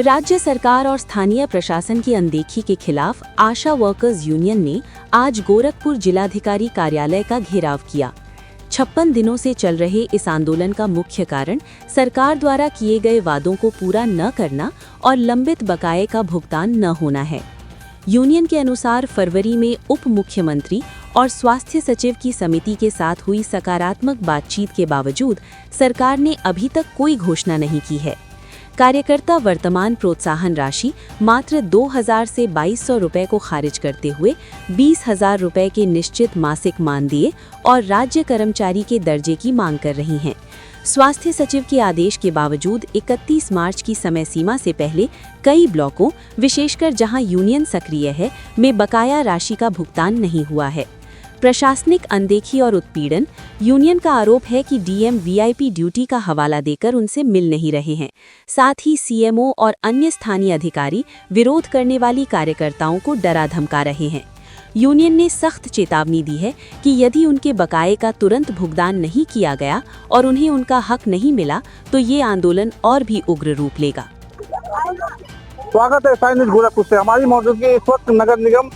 राज्य सरकार और स्थानीय प्रशासन की अनदेखी के खिलाफ आशा वर्कर्स यूनियन ने आज गोरखपुर जिलाधिकारी कार्यालय का घेराव किया। 56 दिनों से चल रहे इस आंदोलन का मुख्य कारण सरकार द्वारा किए गए वादों को पूरा न करना और लंबित बकाये का भुगतान न होना है। यूनियन के अनुसार फरवरी में उप मुख्यमंत्री और स्वास्थ्य सचिव की समिति के साथ हुई सकारात्मक बातचीत के बावजूद सरकार ने अभी तक कोई घोषणा नहीं की है। कार्यकर्ता वर्तमान प्रोत्साहन राशि मात्र 2000 से 2200 रुपए को खारिज करते हुए 20,000 रुपए के निश्चित मासिक मानदेय और राज्य कर्मचारी के दर्जे की मांग कर रही हैं। स्वास्थ्य सचिव के आदेश के बावजूद 31 मार्च की समय सीमा से पहले कई ब्लॉकों, विशेषकर जहां यूनियन सक्रिय है, में बकाया राशि का भुगतान नहीं हुआ है। प्रशासनिक अनदेखी और उत्पीड़न। यूनियन का आरोप है कि डीएम वीआईपी ड्यूटी का हवाला देकर उनसे मिल नहीं रहे हैं। साथ ही सीएमओ और अन्य स्थानीय अधिकारी विरोध करने वाली कार्यकर्ताओं को डरा धमका रहे हैं। यूनियन ने सख्त चेतावनी दी है कि यदि उनके बकाये का तुरंत भुगतान नहीं किया गया और उन्हें उनका हक नहीं मिला तो ये आंदोलन और भी उग्र रूप लेगा। स्वागत है साइनिज गोरखपुर से। हमारी मौजूदगी इस वक्त नगर निगम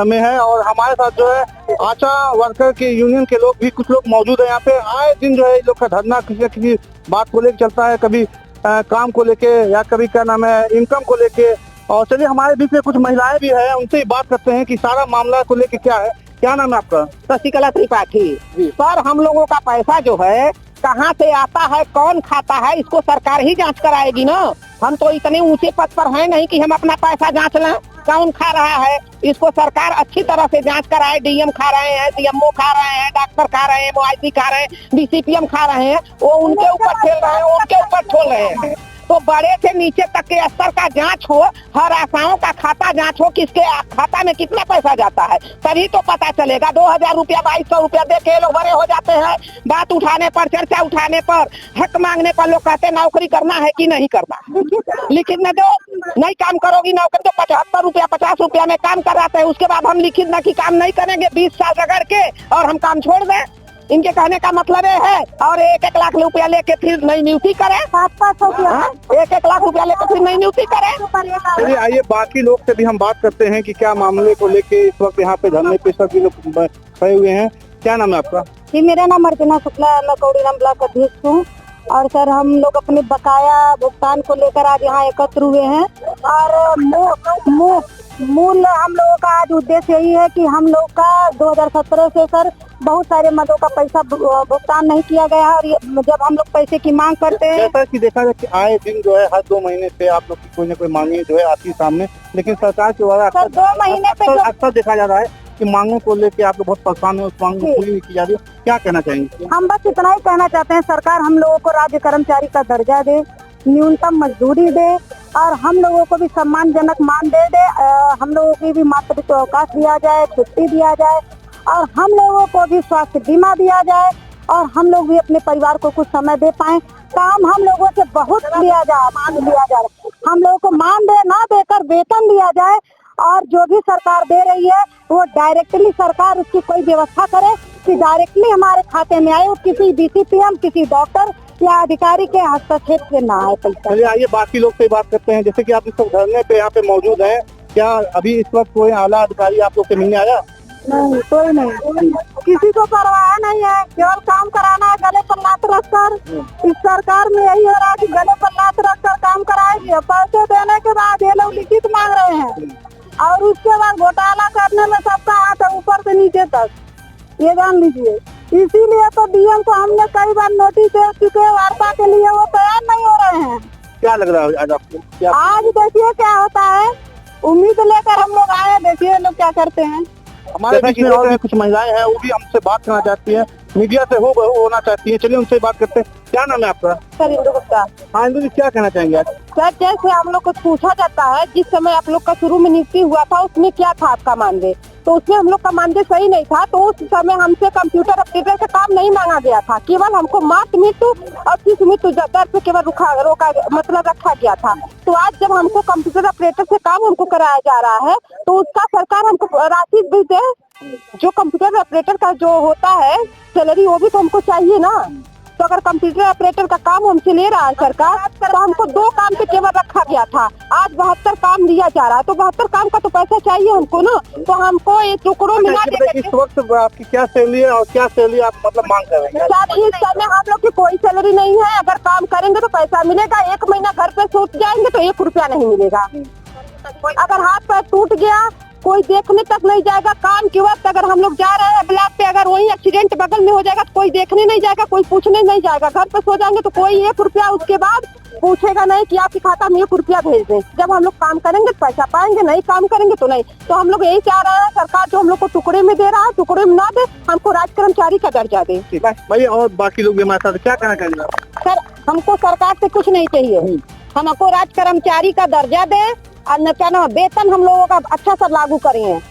में है और हमारे साथ जो है आशा वर्कर के यूनियन के लोग भी कुछ लोग मौजूद हैं यहाँ पे। आए दिन जो है इन लोग का धरना किसी न किसी बात को लेकर चलता है, कभी काम को लेके या कभी क्या नाम है इनकम को लेके। और चलिए हमारे बीच में कुछ महिलाएं भी है, उनसे ही बात करते हैं कि सारा मामला को लेके क्या है। क्या नाम है आपका? शशिकला त्रिपाठी। सर, हम लोगों का पैसा जो है कहाँ से आता है, कौन खाता है, इसको सरकार ही जांच कराएगी ना। हम तो इतने ऊंचे पद पर हैं नहीं कि हम अपना पैसा जांच लें। कौन खा रहा है इसको सरकार अच्छी तरह से जांच कराए। डीएम खा रहे हैं, सीएमओ खा रहे हैं, डॉक्टर खा रहे हैं, मोआईसी खा रहे हैं, डीसीपीएम खा रहे हैं। वो उनके ऊपर खेल रहे हैं, उनके ऊपर ठोल रहे हैं। तो बड़े से नीचे तक के स्तर का जांच हो, हर आशाओं का खाता जांच हो, किसके खाता में कितना पैसा जाता है, तभी तो पता चलेगा। 2000 रुपया 2200 रुपया दे के लोग बड़े हो जाते हैं। बात उठाने पर, चर्चा उठाने पर, हक मांगने पर लोग कहते हैं नौकरी करना है कि नहीं करना। लिखित न दो, नहीं काम करोगी नौकरी तो 75 रुपया 50 रुपया में काम कराते हैं। उसके बाद हम लिखित न कि काम नहीं करेंगे, 20 साल रगड़ के और हम काम छोड़ दें। इनके कहने का मतलब ये है। और 1-1 लाख रुपया लेके फिर नई नियुक्ति करें, 500 1-1 लाख रुपया लेके फिर नई नियुक्ति करें। चलिए आइए बाकी लोग से भी हम बात करते हैं कि क्या मामले को लेके इस वक्त यहाँ पे धरने पे सभी लोग खड़े हुए हैं। क्या नाम है आपका? जी, मेरा नाम अर्चना शुक्ला, मैं कौड़ीराम ब्लॉक अध्यक्ष हूँ। और सर, हम लोग अपने बकाया भुगतान को लेकर आज यहाँ एकत्र हुए हैं। और मूल हम लोगों का आज उद्देश्य यही है कि हम लोग का 2017 से सर बहुत सारे मदों का पैसा भुगतान नहीं किया गया है। और जब हम लोग पैसे की मांग करते हैं, जैसा कि देखा जाए कि आए दिन जो है हर 2 महीने से आप लोग की कोई न कोई मांगे जो है आती है सामने, लेकिन सरकार के द्वारा सर 2 महीने पे अक्सर देखा जा रहा है कि मांगों को लेकर आप लोग बहुत परेशान है, उस मांग को पूरी नहीं की जा रही है। क्या कहना चाहेंगे? हम बस इतना ही कहना चाहते हैं, सरकार हम लोगों को राज्य कर्मचारी का दर्जा दे, न्यूनतम मजदूरी दे और हम लोगों को भी सम्मानजनक मानदेय दे। हम लोगों की भी मातृत्व अवकाश दिया जाए, छुट्टी दिया जाए और हम लोगों को भी स्वास्थ्य बीमा दिया जाए और हम लोग भी अपने परिवार को कुछ समय दे पाएं। काम हम लोगों से बहुत लिया जाए, हम लोगों को मानदेय ना देकर वेतन दिया जाए। और जो भी सरकार दे रही है वो डायरेक्टली सरकार उसकी कोई व्यवस्था करे कि डायरेक्टली हमारे खाते में आए, किसी डीसीपीएम, किसी डॉक्टर या अधिकारी के हस्तक्षेप से ना आए पैसा। चलिए आइए बाकी लोग से बात करते हैं। जैसे कि आप इस वक्त धरने पे यहाँ पे मौजूद हैं, क्या अभी इस वक्त कोई आला अधिकारी आप लोग से मिलने आया? नहीं, कोई नहीं, किसी को परवाह नहीं है। केवल काम कराना है, गले पर लात रखकर। इस सरकार में यही हो रहा है कि गले पर लात रखकर काम कराएगी। पैसे देने के बाद ये लोग लिखित मांग रहे हैं और उसके बाद घोटाला करने में सबका हाथ है, ऊपर से नीचे तक, ये जान लीजिए। इसीलिए तो डीएम को हमने कई बार नोटिस दे चुके हैं, वार्ता के लिए वो तैयार नहीं हो रहे हैं। क्या लग रहा है आज आपको? आज देखिए क्या होता है, उम्मीद लेकर हम लोग आए, देखिए लोग क्या करते हैं। हमारे बीच में और कुछ महिलाएं हैं, वो भी हमसे बात करना चाहती हैं, मीडिया से होना चाहती हैं। चलिए उनसे बात करते हैं। क्या नाम है आपका? सर, इंदु गुप्ता। हाँ इंदु जी, क्या कहना चाहेंगे आज? सर, जैसे हम लोग को पूछा जाता है जिस समय आप लोग का शुरू में नियुक्ति हुआ था उसमें क्या था आपका मानदेय, तो उसमें हम लोग का मानदेय सही नहीं था। तो उस समय हमसे कंप्यूटर ऑपरेटर का काम नहीं मांगा गया था, केवल हमको मातृ मृत्यु और शिशु मृत्यु दर पे केवल मतलब रखा गया था। तो आज जब हमको कंप्यूटर ऑपरेटर से काम हमको कराया जा रहा है तो उसका सरकार हमको राशि भी दे। जो कंप्यूटर ऑपरेटर का जो होता है सैलरी, वो भी तो हमको चाहिए ना। तो अगर कंप्यूटर ऑपरेटर का काम हमसे ले रहा है सरकार, तो हमको 2 काम पे केवल रखा गया था, आज 72 काम दिया जा रहा है, तो 72 काम का तो पैसा चाहिए हमको ना, तो हमको ये टुकड़ों मिला के इस वक्त आपकी क्या सैलरी है और क्या सैलरी आप मतलब मांग कर रहे हैं? इस समय हम लोग की कोई सैलरी नहीं है, अगर काम करेंगे तो पैसा मिलेगा, 1 महीना घर पे सूट जाएंगे तो 1 रुपया नहीं मिलेगा। अगर हाथ पैर टूट गया कोई देखने तक नहीं जाएगा, काम के वक्त अगर हम लोग जा रहे हैं ब्लॉक पे, अगर वही एक्सीडेंट बगल में हो जाएगा तो कोई देखने नहीं जाएगा, कोई पूछने नहीं जाएगा, घर पे सो जाएंगे तो कोई 1 रुपया उसके बाद पूछेगा नहीं कि आपके खाता में 1 रुपया भेज दें। जब हम लोग काम करेंगे तो पैसा पाएंगे, नहीं काम करेंगे तो नहीं। तो हम लोग यही चाह रहे हैं सरकार जो हम लोग को टुकड़े में दे रहा है, टुकड़े में ना दे, हमको राज कर्मचारी का दर्जा दे। भाई और बाकी लोग भी हमारे साथ क्या कहना चाहिए? सर हमको सरकार से कुछ नहीं चाहिए, हमको राज कर्मचारी का दर्जा दे और न क्या ना वेतन हम लोगों का अच्छा सा लागू करें।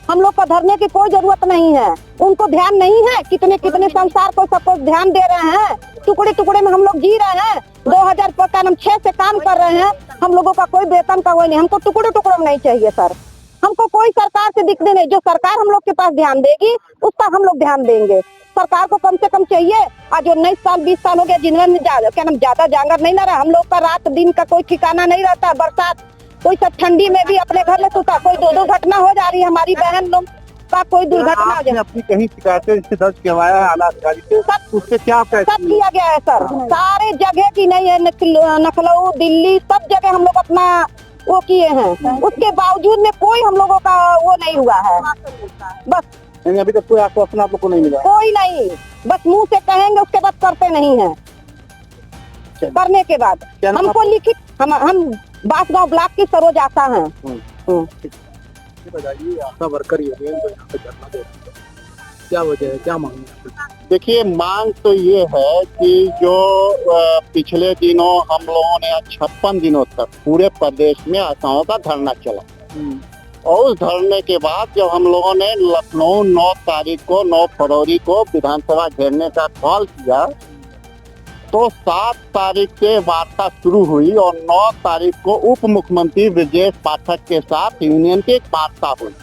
हम लोग को धरने की कोई जरूरत नहीं है, उनको ध्यान नहीं है, कितने कितने संसार को सबको ध्यान दे रहे हैं, टुकड़े टुकड़े में हम लोग जी रहे हैं, 2006 से काम कर रहे हैं, हम लोगों का कोई वेतन का वो नहीं, हमको टुकड़े टुकड़े में नहीं चाहिए सर, हमको कोई सरकार से दिखने नहीं, जो सरकार हम लोग के पास ध्यान देगी उस पर हम लोग ध्यान देंगे। सरकार को कम से कम चाहिए, आज 19 साल 20 साल हो गया जिनमें क्या नाम ज्यादा जांगर नहीं लगा, हम लोग का रात दिन का कोई ठिकाना नहीं रहता, बरसात कोई सब ठंडी में भी अपने घर में सोता, कोई 2 घटना हो जा रही है, हमारी बहन लोग का कोई दुर्घटना हो जाए। अपनी कहीं शिकायतें दर्ज करवाया है आला अधिकारी से, उससे क्या सब किया गया है सर, सारे जगह की नहीं है, लखनऊ दिल्ली सब जगह हम लोग अपना वो किए हैं, उसके बावजूद में कोई हम लोगों का वो नहीं हुआ है, बस अभी तक कोई आश्वासन आप लोग को नहीं मिला? कोई नहीं, बस मुंह से कहेंगे उसके बाद करते नहीं है, करने के बाद हमको लिखित हम बांसगांव ब्लॉक की सरोज आशा है। बताइए आशा वर्कर यूनियन जो यहाँ पे धरना दे रही है, क्या वजह है, क्या मांग है? देखिए मांग तो ये है कि जो पिछले दिनों हम लोगों ने 56 दिनों तक पूरे प्रदेश में आशाओं का धरना चला, और उस धरने के बाद जब हम लोगों ने लखनऊ 9 फरवरी को विधानसभा घेरने का कॉल किया, तो 7 तारीख से वार्ता शुरू हुई और 9 तारीख को उप मुख्यमंत्री ब्रजेश पाठक के साथ यूनियन की एक वार्ता हुई,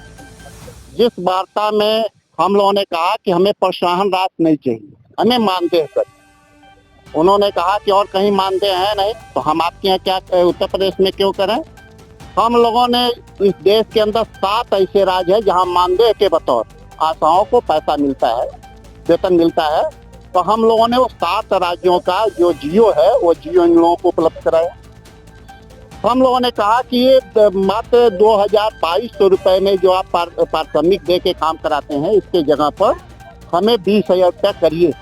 जिस वार्ता में हम लोगों ने कहा कि हमें प्रोत्साहन राशि नहीं चाहिए, हमें मानदेय कर। उन्होंने कहा कि और कहीं मानदेय है नहीं, तो हम आपके यहाँ क्या उत्तर प्रदेश में क्यों करें? हम लोगों ने इस देश के अंदर 7 ऐसे राज्य है जहाँ मानदेय के बतौर आशाओं को पैसा मिलता है, वेतन मिलता है, तो हम लोगों ने वो 7 राज्यों का जो जियो है वो जियो इन लोगों को उपलब्ध कराया। हम लोगों ने कहा कि ये मात्र 2200 रुपए में जो आप पारिश्रमिक दे के काम कराते हैं, इसके जगह पर हमें 20,000 रुपया करिए।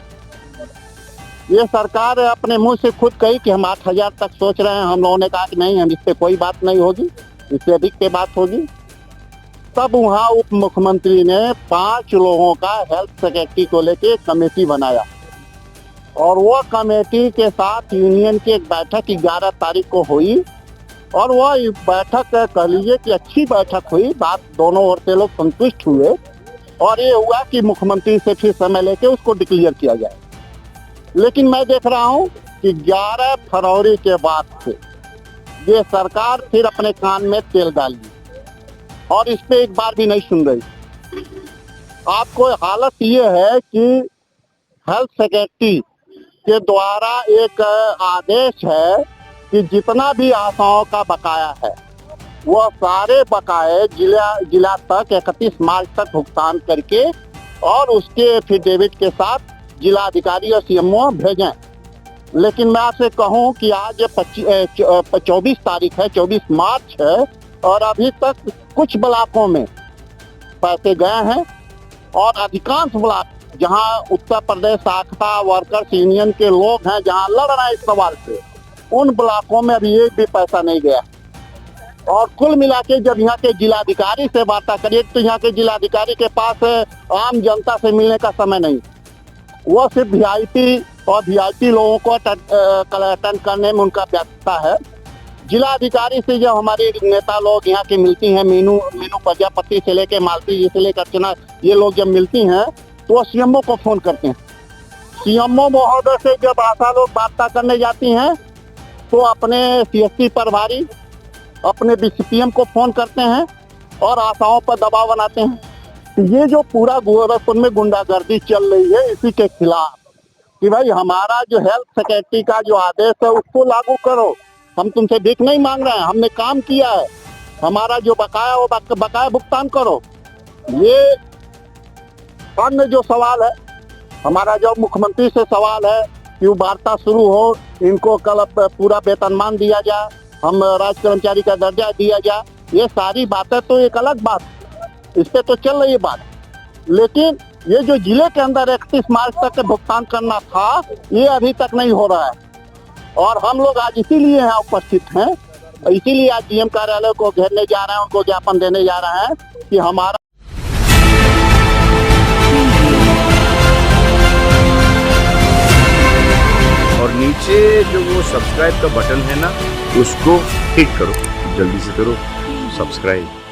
ये सरकार अपने मुंह से खुद कही कि हम 8,000 तक सोच रहे हैं, हम लोगों ने कहा कि नहीं, हम इस पे कोई बात नहीं होगी, इससे अधिक पे बात होगी। तब वहाँ उप मुख्यमंत्री ने 5 लोगों का हेल्थ सेक्रेटरी को लेके कमेटी बनाया, और वो कमेटी के साथ यूनियन की एक बैठक 11 तारीख को हुई, और वह बैठक कह लीजिए कि अच्छी बैठक हुई, बात दोनों ओर से लोग संतुष्ट हुए, और ये हुआ कि मुख्यमंत्री से फिर समय लेके उसको डिक्लेयर किया जाए। लेकिन मैं देख रहा हूँ कि 11 फरवरी के बाद से ये सरकार फिर अपने कान में तेल डाली और इस पे एक बार भी नहीं सुन रही। आपको हालत ये है कि हेल्थ सेक्रेटरी के द्वारा एक आदेश है कि जितना भी आशाओं का बकाया है वो सारे बकाए जिला तक 31 मार्च तक भुगतान करके और उसके एफिडेविट के साथ जिला अधिकारी और सीएमओ भेजें। लेकिन मैं आपसे कहूं कि आज 24 तारीख है, 24 मार्च है, और अभी तक कुछ ब्लॉकों में पैसे गए हैं, और अधिकांश ब्लॉक जहां उत्तर प्रदेश शाखा वर्कर्स यूनियन के लोग हैं, जहां लड़ रहे हैं इस सवाल से, उन ब्लॉकों में अभी एक भी पैसा नहीं गया। और कुल मिला के जब यहाँ के जिलाधिकारी से वार्ता करिए तो यहाँ के जिलाधिकारी के पास आम जनता से मिलने का समय नहीं, वो सिर्फ वीआईपी और वीआईपी लोगों को अटेंड करने में उनका व्यस्तता है। जिलाधिकारी से जब हमारे नेता लोग यहाँ के मिलती हैं, मीनू प्रजापति से लेके मालती जी से लेकर अर्चना, ये लोग जब मिलती हैं तो वो सीएमओ को फोन करते हैं। सीएमओ महोदय से जब आशा लोग वार्ता करने जाती हैं तो अपने सीएससी प्रभारी, अपने बीसीपीएम को फोन करते हैं और आशाओं पर दबाव बनाते हैं। ये जो पूरा गोरखपुर में गुंडागर्दी चल रही है, इसी के खिलाफ कि भाई हमारा जो हेल्थ सेक्रेटरी का जो आदेश है उसको लागू करो। हम तुमसे भीख नहीं मांग रहे हैं, हमने काम किया है, हमारा जो बकाया वो बकाया भुगतान करो। ये अन्य जो सवाल है हमारा, जो मुख्यमंत्री से सवाल है कि वो वार्ता शुरू हो, इनको कल पूरा वेतनमान दिया जाए, हम राज्य कर्मचारी का दर्जा दिया जाए, ये सारी बातें तो एक अलग बात, इस पे तो चल रही है बात। लेकिन ये जो जिले के अंदर 31 मार्च तक भुगतान करना था, ये अभी तक नहीं हो रहा है। और हम लोग आज इसीलिए यहाँ उपस्थित हैं, इसीलिए आज डीएम कार्यालय को घेरने जा रहे हैं, उनको ज्ञापन देने जा रहे हैं कि हमारा और नीचे जो वो सब्सक्राइब का बटन है ना, उसको हिट करो, जल्दी से करो सब्सक्राइब।